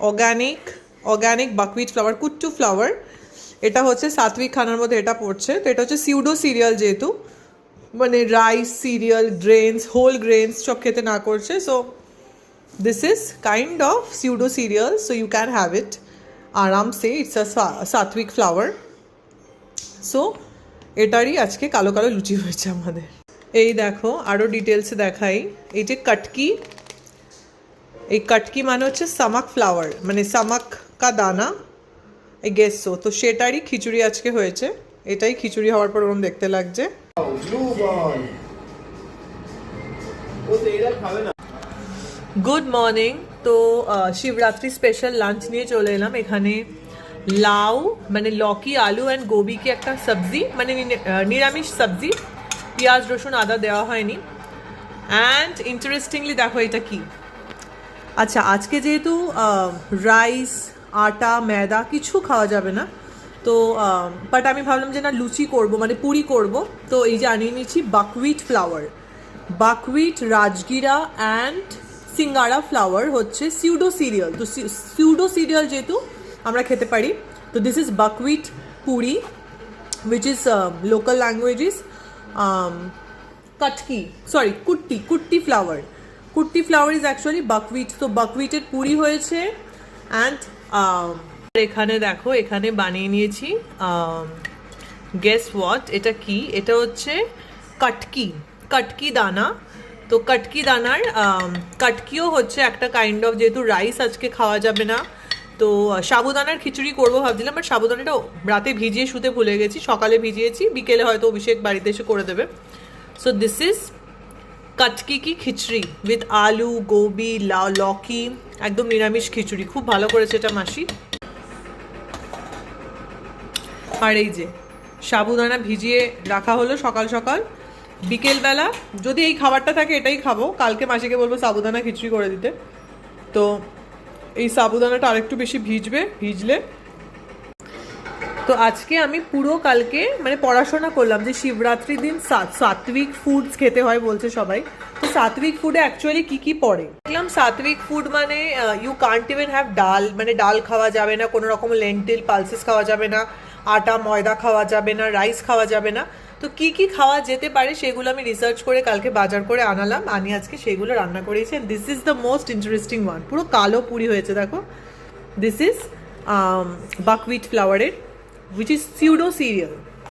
Organic organic buckwheat flower, কুট্টু flower. এটা হচ্ছে সাত্বিক খানার মধ্যে এটা পড়ছে। তো এটা হচ্ছে সিউডো সিরিয়াল, যেহেতু মানে rice cereal grains whole grains সব খেতে না করছে, so this is kind of pseudo cereal, so you can have it আরাম সে। It's a sattvic flour. So এটারই আজকে কালো কালো লুচি হয়েছে আমাদের। এই দেখো আরও ডিটেলসে দেখাই। এই যে কটকি, এই কটকি মানে হচ্ছে সামাক ফ্লাওয়ার, মানে সামাক কা দানা, এই গেস সো। তো সেটারই খিচুড়ি আজকে হয়েছে। এটাই খিচুড়ি হওয়ার পর ওরকম দেখতে লাগছে। Good morning. তো শিবরাত্রি স্পেশাল লাঞ্চ নিয়ে চলে এলাম। এখানে লাউ মানে লকি আলু অ্যান্ড গোবি কি একটা সবজি, মানে নিরামিষ সবজি, পেঁয়াজ রসুন আদা দেওয়া হয়নি। অ্যান্ড ইন্টারেস্টিংলি দেখো এটা কি। আচ্ছা, আজকে যেহেতু রাইস আটা ময়দা কিছু খাওয়া যাবে না, তো বাট আমি ভাবলাম যে না লুচি করব, মানে পুরি করব। তো এই যে আনিয়ে নিচ্ছি buckwheat flower, buckwheat rajgira and singara flower হচ্ছে সিউডো সিরিয়াল। তো সিউডো সিরিয়াল যেহেতু আমরা খেতে পারি, তো this is buckwheat Puri, which is local languages katki, sorry kutti flour. Kutti flour is actually buckwheat. তো buckwheated পুরি হয়েছে। অ্যান্ড এখানে দেখো এখানে বানিয়ে নিয়েছি গেস হোয়াট, এটা কি, এটা হচ্ছে কটকি দানা। তো কটকি দানার কটকিও হচ্ছে একটা কাইন্ড অফ, যেহেতু রাইস আজকে খাওয়া যাবে না, তো সাবুদানার খিচুড়ি করবো ভাবছিলাম, বাট সাবুদানাটা রাতে ভিজিয়ে শুতে ভুলে গেছি, সকালে ভিজিয়েছি, বিকেলে হয়তো অভিষেক বাড়িতে এসে করে দেবে। সো দিস ইজ কটকি কি খিচড়ি উইথ আলু গোবি লকি, একদম নিরামিষ খিচুড়ি, খুব ভালো করেছে এটা মাসি। আর এই যে সাবুদানা ভিজিয়ে রাখা হলো সকাল সকাল, বিকেলবেলা যদি এই খাবারটা থাকে এটাই খাবো, কালকে মাসিকে বলবো সাবুদানা খিচুড়ি করে দিতে। তো এই সাবুদানাটা আরেকটু বেশি ভিজলে। তো আজকে আমি পুরো কালকে মানে পড়াশোনা করলাম যে শিবরাত্রির দিন সাত্বিক ফুডস খেতে হয় বলছে সবাই। তো সাত্বিক ফুডে অ্যাকচুয়ালি কি কি পড়ে দেখলাম। সাত্বিক ফুড মানে ইউ কান্ট ইভেন হ্যাভ ডাল, মানে ডাল খাওয়া যাবে না, কোনো রকম লেন্টিল পালসেস খাওয়া যাবে না, আটা ময়দা খাওয়া যাবে না, রাইস খাওয়া যাবে না। তো কি কি খাওয়া যেতে পারে সেগুলো আমি রিসার্চ করে কালকে বাজার করে আনালাম, আনি আজকে সেগুলো রান্না করেছি। This is the most interesting one, পুরো কালো পুরি হয়েছে দেখো। দিস ইজ বাকউইট ফ্লাওয়ারের, which is pseudo cereal.